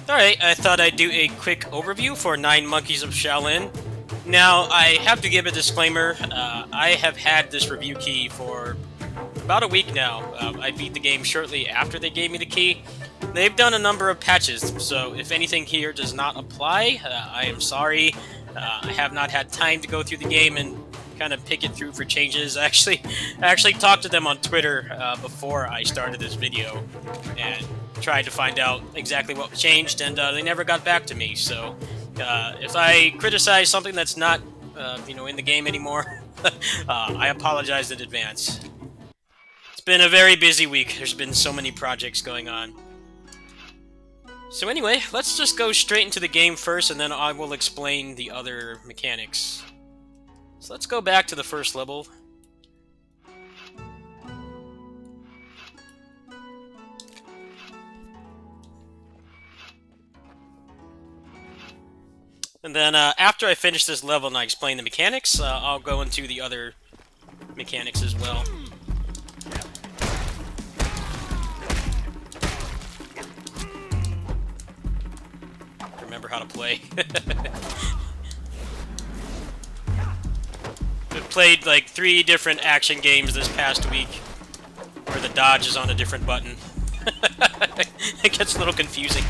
Alright, I thought I'd do a quick overview for 9 Monkeys of Shaolin. Now, I have to give a disclaimer. I have had this review key for about a week now. I beat the game shortly after they gave me the key. They've done a number of patches, so if anything here does not apply, I am sorry. I have not had time to go through the game and kind of pick it through for changes. I actually talked to them on Twitter before I started this video and tried to find out exactly what changed, and they never got back to me. So if I criticize something that's not, in the game anymore, I apologize in advance. It's been a very busy week. There's been so many projects going on. So anyway, let's just go straight into the game first, and then I will explain the other mechanics. So let's go back to the first level. And then after I finish this level and I explain the mechanics, I'll go into the other mechanics as well. Remember how to play. I've played like 3 different action games this past week where the dodge is on a different button. It gets a little confusing.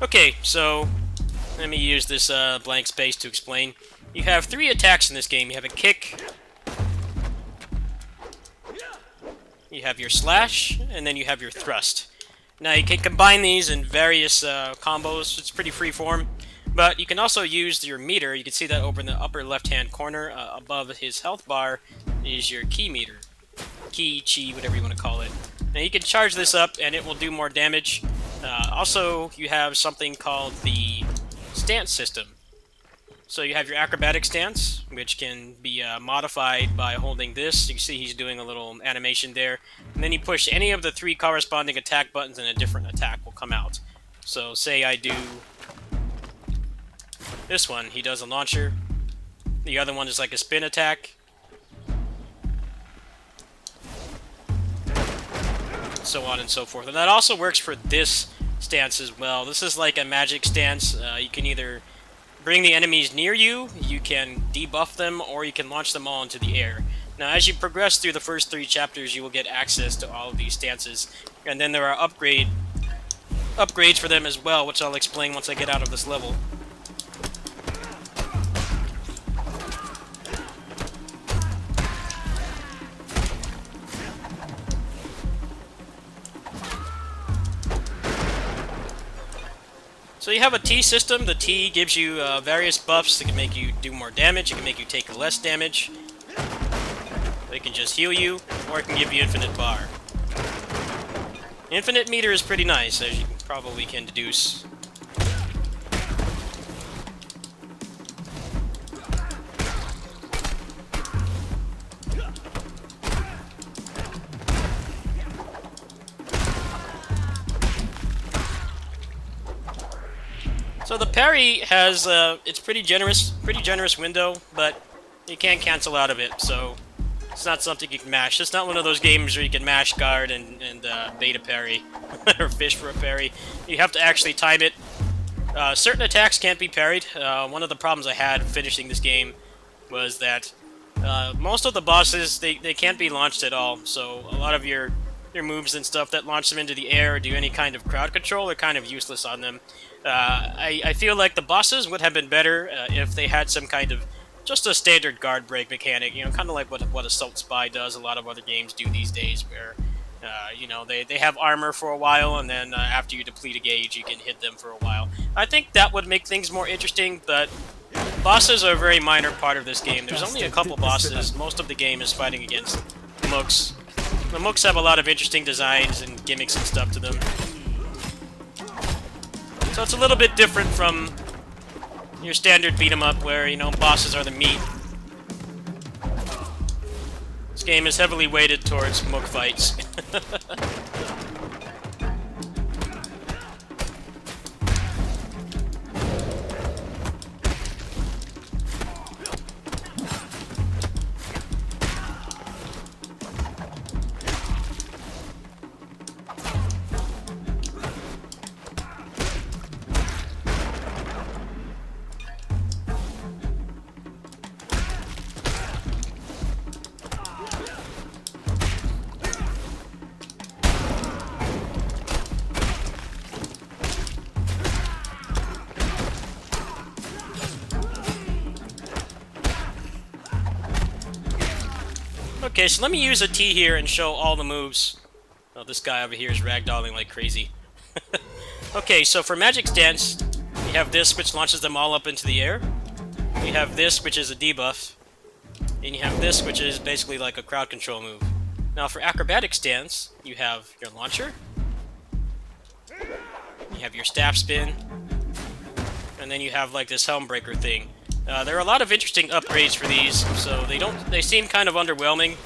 Okay, so let me use this blank space to explain. You have 3 attacks in this game. You have a kick, you have your slash, and then you have your thrust. Now you can combine these in various combos. It's pretty freeform, but you can also use your meter. You can see that over in the upper left-hand corner above his health bar is your key meter. Key, chi, whatever you want to call it. Now you can charge this up and it will do more damage. Also, you have something called the stance system. So you have your acrobatic stance, which can be modified by holding this. You can see he's doing a little animation there. And then you push any of the 3 corresponding attack buttons and a different attack will come out. So say I do this one, he does a launcher. The other one is like a spin attack. So on and so forth. And that also works for this stance as well. This is like a magic stance. You can either bring the enemies near you, you can debuff them, or you can launch them all into the air. Now, as you progress through the first 3 chapters, you will get access to all of these stances, and then there are upgrades for them as well, which I'll explain once I get out of this level. So you have a T system. The T gives you various buffs that can make you do more damage, it can make you take less damage, it can just heal you, or it can give you infinite bar. Infinite meter is pretty nice, as you probably can deduce. So the parry has it's pretty generous window, but you can't cancel out of it, so it's not something you can mash. It's not one of those games where you can mash guard and bait a parry, or fish for a parry. You have to actually time it. Certain attacks can't be parried. One of the problems I had finishing this game was that most of the bosses, they can't be launched at all, so a lot of your moves and stuff that launch them into the air or do any kind of crowd control are kind of useless on them. I feel like the bosses would have been better if they had some kind of just a standard guard break mechanic, kind of like what Assault Spy does. A lot of other games do these days, where they have armor for a while, and then after you deplete a gauge, you can hit them for a while. I think that would make things more interesting, but bosses are a very minor part of this game. There's only a couple bosses. Most of the game is fighting against mooks. The mooks have a lot of interesting designs and gimmicks and stuff to them. So it's a little bit different from your standard beat-em-up where, bosses are the meat. This game is heavily weighted towards mook fights. Okay, so let me use a T here and show all the moves. Oh, this guy over here is ragdolling like crazy. Okay, so for magic stance, you have this, which launches them all up into the air. You have this, which is a debuff. And you have this, which is basically like a crowd control move. Now for acrobatic stance, you have your launcher. You have your staff spin. And then you have like this helm breaker thing. There are a lot of interesting upgrades for these, so they seem kind of underwhelming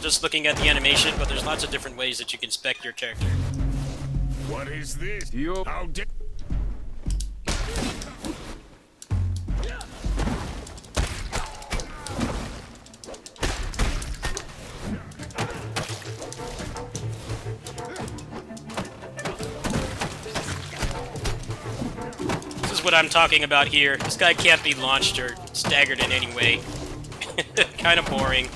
just looking at the animation, but there's lots of different ways that you can spec your character. What is this? How did... This is what I'm talking about here. This guy can't be launched or staggered in any way. Kind of boring.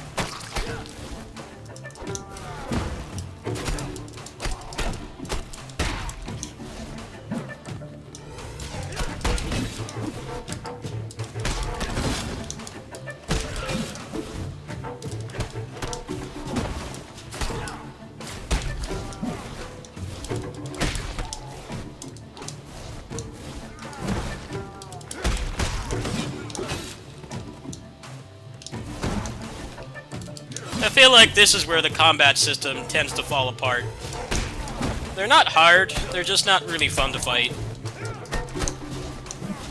I feel like this is where the combat system tends to fall apart. They're not hard, they're just not really fun to fight.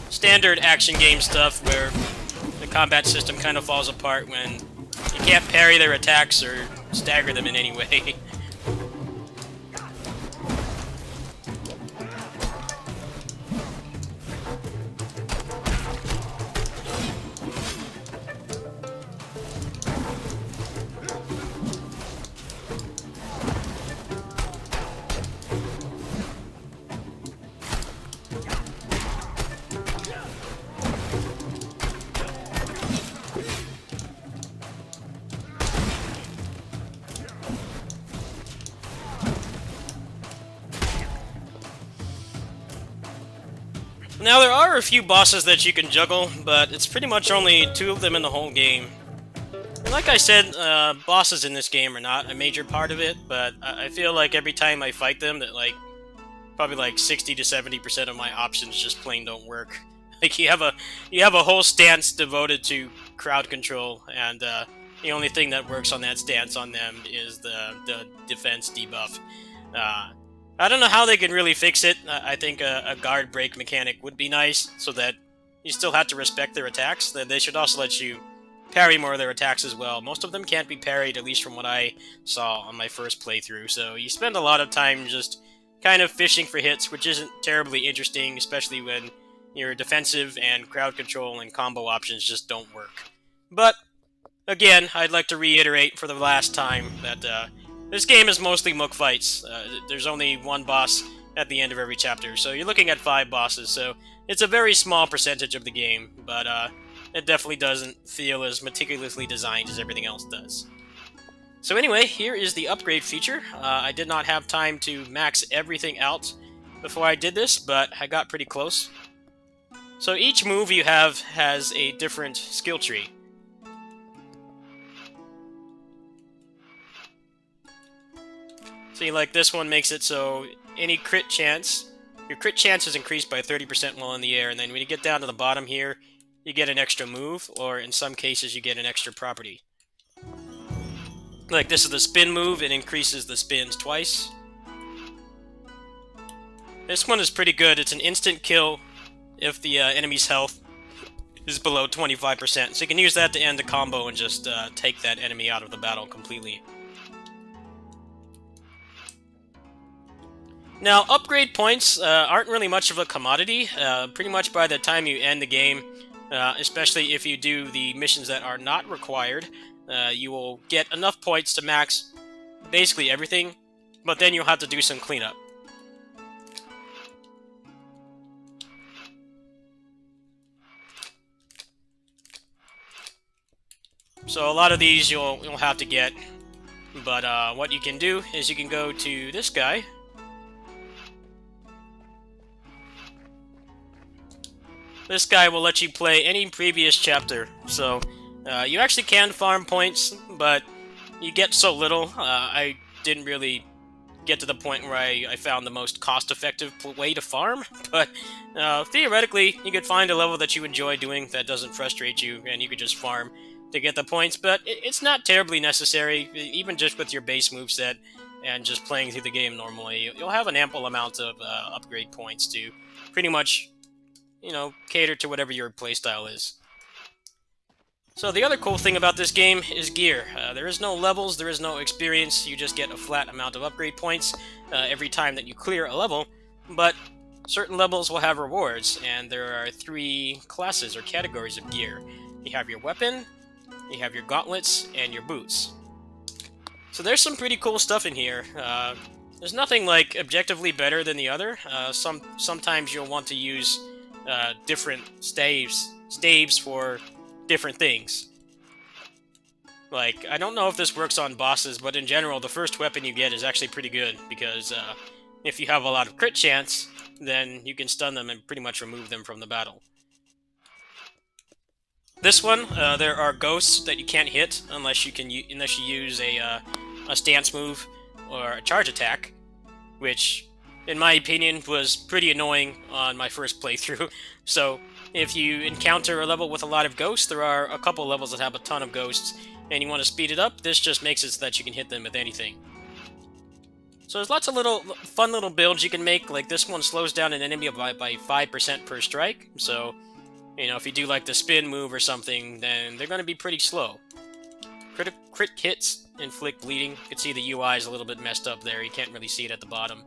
Standard action game stuff where the combat system kind of falls apart when you can't parry their attacks or stagger them in any way. Now, there are a few bosses that you can juggle, but it's pretty much only 2 of them in the whole game. And like I said, bosses in this game are not a major part of it, but I feel like every time I fight them, that probably like 60 to 70% of my options just plain don't work. Like you have a whole stance devoted to crowd control, and the only thing that works on that stance on them is the defense debuff. I don't know how they can really fix it. I think a guard break mechanic would be nice, so that you still have to respect their attacks. Then they should also let you parry more of their attacks as well. Most of them can't be parried, at least from what I saw on my first playthrough, so you spend a lot of time just kind of fishing for hits, which isn't terribly interesting, especially when your defensive and crowd control and combo options just don't work. But, again, I'd like to reiterate for the last time that this game is mostly mook fights. There's only one boss at the end of every chapter, so you're looking at 5 bosses, so it's a very small percentage of the game, but it definitely doesn't feel as meticulously designed as everything else does. So anyway, here is the upgrade feature. I did not have time to max everything out before I did this, but I got pretty close. So each move you have has a different skill tree. See, like this one makes it so any crit chance, your crit chance is increased by 30% while in the air, and then when you get down to the bottom here, you get an extra move, or in some cases you get an extra property. Like this is the spin move, it increases the spins twice. This one is pretty good, it's an instant kill if the enemy's health is below 25%, so you can use that to end the combo and just take that enemy out of the battle completely. Now, upgrade points aren't really much of a commodity. Pretty much by the time you end the game, especially if you do the missions that are not required, you will get enough points to max basically everything, but then you'll have to do some cleanup. So a lot of these you'll have to get, but what you can do is you can go to this guy. This guy will let you play any previous chapter, so you actually can farm points, but you get so little. I didn't really get to the point where I found the most cost-effective way to farm, but theoretically, you could find a level that you enjoy doing that doesn't frustrate you, and you could just farm to get the points, but it's not terribly necessary, even just with your base moveset and just playing through the game normally. You'll have an ample amount of upgrade points to pretty much, cater to whatever your playstyle is. So the other cool thing about this game is gear. There is no levels, there is no experience, you just get a flat amount of upgrade points every time that you clear a level, but certain levels will have rewards, and there are three classes or categories of gear. You have your weapon, you have your gauntlets, and your boots. So there's some pretty cool stuff in here. There's nothing like objectively better than the other. Sometimes you'll want to use different staves for different things. Like, I don't know if this works on bosses, but in general, the first weapon you get is actually pretty good, because if you have a lot of crit chance, then you can stun them and pretty much remove them from the battle. This one, there are ghosts that you can't hit unless you use a stance move or a charge attack, which, in my opinion, was pretty annoying on my first playthrough. So, if you encounter a level with a lot of ghosts, there are a couple levels that have a ton of ghosts, and you want to speed it up, this just makes it so that you can hit them with anything. So there's lots of fun little builds you can make, like this one slows down an enemy by 5% per strike, so, if you do like the spin move or something, then they're going to be pretty slow. Crit hits inflict bleeding. You can see the UI is a little bit messed up there, you can't really see it at the bottom.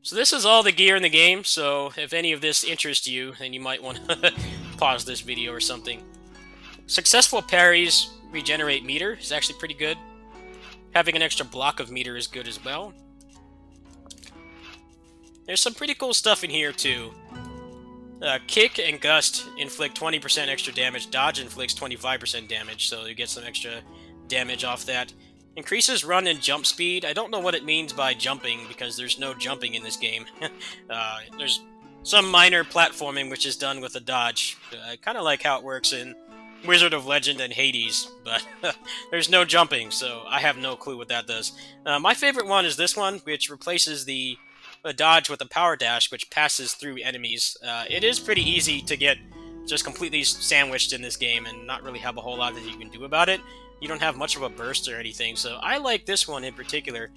So this is all the gear in the game, so if any of this interests you, then you might want to pause this video or something. Successful parries regenerate meter is actually pretty good. Having an extra block of meter is good as well. There's some pretty cool stuff in here too. Kick and Gust inflict 20% extra damage. Dodge inflicts 25% damage, so you get some extra damage off that. Increases run and jump speed. I don't know what it means by jumping, because there's no jumping in this game. There's some minor platforming which is done with a dodge. I kind of like how it works in Wizard of Legend and Hades, but there's no jumping, so I have no clue what that does. My favorite one is this one, which replaces the dodge with a power dash, which passes through enemies. It is pretty easy to get just completely sandwiched in this game and not really have a whole lot that you can do about it. You don't have much of a burst or anything, so I like this one in particular.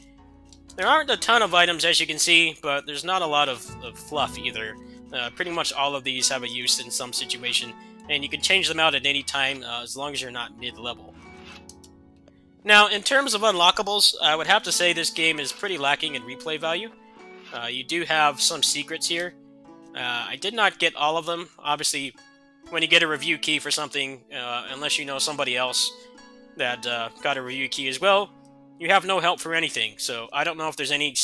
There aren't a ton of items, as you can see, but there's not a lot of fluff either. Pretty much all of these have a use in some situation, and you can change them out at any time as long as you're not mid-level. Now, in terms of unlockables, I would have to say this game is pretty lacking in replay value. You do have some secrets here. I did not get all of them. Obviously, when you get a review key for something, unless you know somebody else that got a review key as well, you have no help for anything. So I don't know if there's any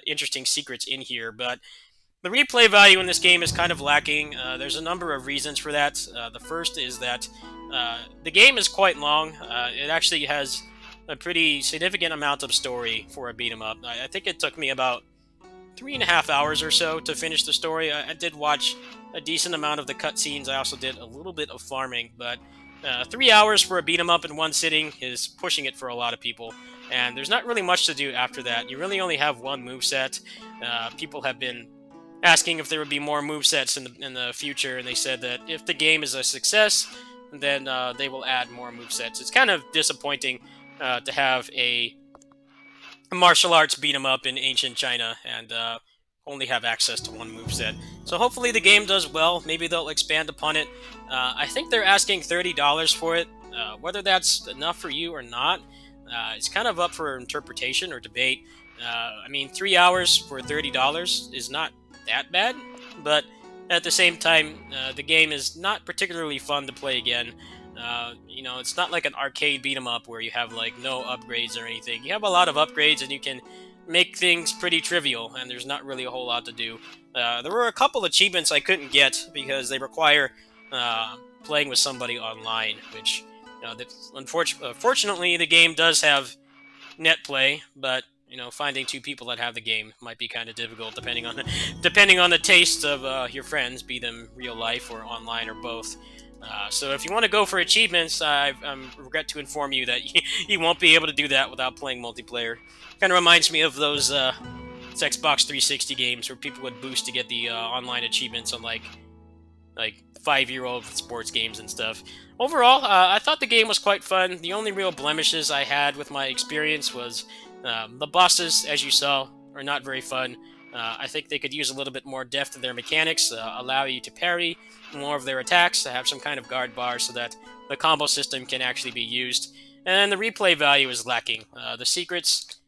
interesting secrets in here, but the replay value in this game is kind of lacking. There's a number of reasons for that. The first is that the game is quite long. It actually has a pretty significant amount of story for a beat-em-up. I think it took me about 3.5 hours or so to finish the story. I did watch a decent amount of the cutscenes. I also did a little bit of farming, but 3 hours for a beat-em-up in one sitting is pushing it for a lot of people. And there's not really much to do after that. You really only have one moveset. People have been asking if there would be more movesets in the future, and they said that if the game is a success, then they will add more movesets. It's kind of disappointing to have a martial arts beat 'em up in ancient China and only have access to one moveset. So hopefully the game does well. Maybe they'll expand upon it. I think they're asking $30 for it. Whether that's enough for you or not, it's kind of up for interpretation or debate. I mean, 3 hours for $30 is not that bad, but at the same time, the game is not particularly fun to play again. It's not like an arcade beat 'em up where you have like no upgrades or anything. You have a lot of upgrades and you can make things pretty trivial, and there's not really a whole lot to do. There were a couple achievements I couldn't get because they require playing with somebody online, which, unfortunately, the game does have net play, but finding two people that have the game might be kind of difficult depending on the taste of your friends, be them real life or online or both. So if you want to go for achievements, I regret to inform you that you won't be able to do that without playing multiplayer. Kind of reminds me of those Xbox 360 games where people would boost to get the online achievements on like 5-year-old sports games and stuff. Overall, I thought the game was quite fun. The only real blemishes I had with my experience was the bosses, as you saw, are not very fun. I think they could use a little bit more depth in their mechanics, allow you to parry more of their attacks, to have some kind of guard bar so that the combo system can actually be used. And the replay value is lacking. The secrets,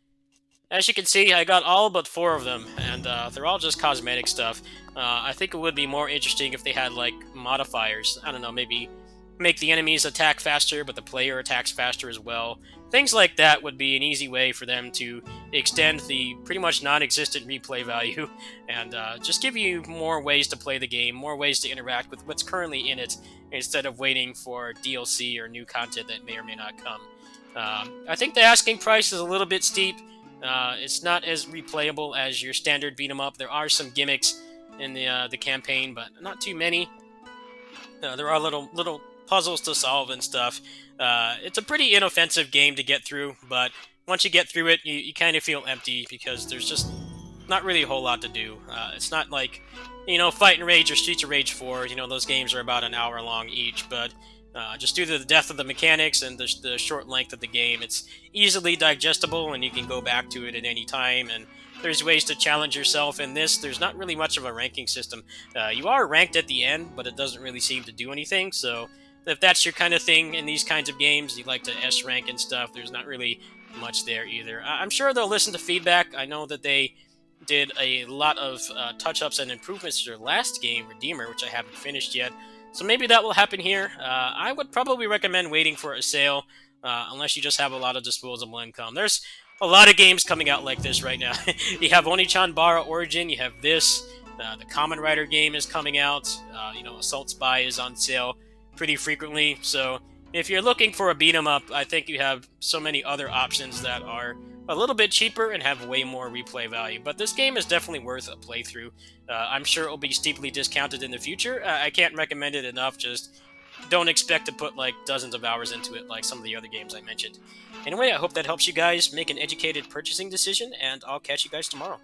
as you can see, I got all but 4 of them, and they're all just cosmetic stuff. I think it would be more interesting if they had, like, modifiers. I don't know, maybe make the enemies attack faster, but the player attacks faster as well. Things like that would be an easy way for them to extend the pretty much non-existent replay value, and just give you more ways to play the game, more ways to interact with what's currently in it, instead of waiting for DLC or new content that may or may not come. I think the asking price is a little bit steep. It's not as replayable as your standard beat 'em up. There are some gimmicks in the campaign, but not too many. There are little puzzles to solve and stuff. It's a pretty inoffensive game to get through, but once you get through it, you kind of feel empty because there's just not really a whole lot to do. It's not like, Fight and Rage or Streets of Rage 4. Those games are about an hour long each, but just due to the depth of the mechanics and the short length of the game, it's easily digestible and you can go back to it at any time. And there's ways to challenge yourself in this. There's not really much of a ranking system. You are ranked at the end, but it doesn't really seem to do anything. So if that's your kind of thing in these kinds of games, you like to S rank and stuff, there's not really much there either. I'm sure they'll listen to feedback. I know that they did a lot of touch-ups and improvements to their last game, Redeemer, which I haven't finished yet. So maybe that will happen here. I would probably recommend waiting for a sale, unless you just have a lot of disposable income. There's a lot of games coming out like this right now. You have Onichan Bara Origin, you have this, the Kamen Rider game is coming out, Assault Spy is on sale pretty frequently. So if you're looking for a beat 'em up, I think you have so many other options that are a little bit cheaper and have way more replay value. But this game is definitely worth a playthrough. I'm sure it will be steeply discounted in the future. I can't recommend it enough. Just don't expect to put like dozens of hours into it like some of the other games I mentioned. Anyway, I hope that helps you guys make an educated purchasing decision, and I'll catch you guys tomorrow.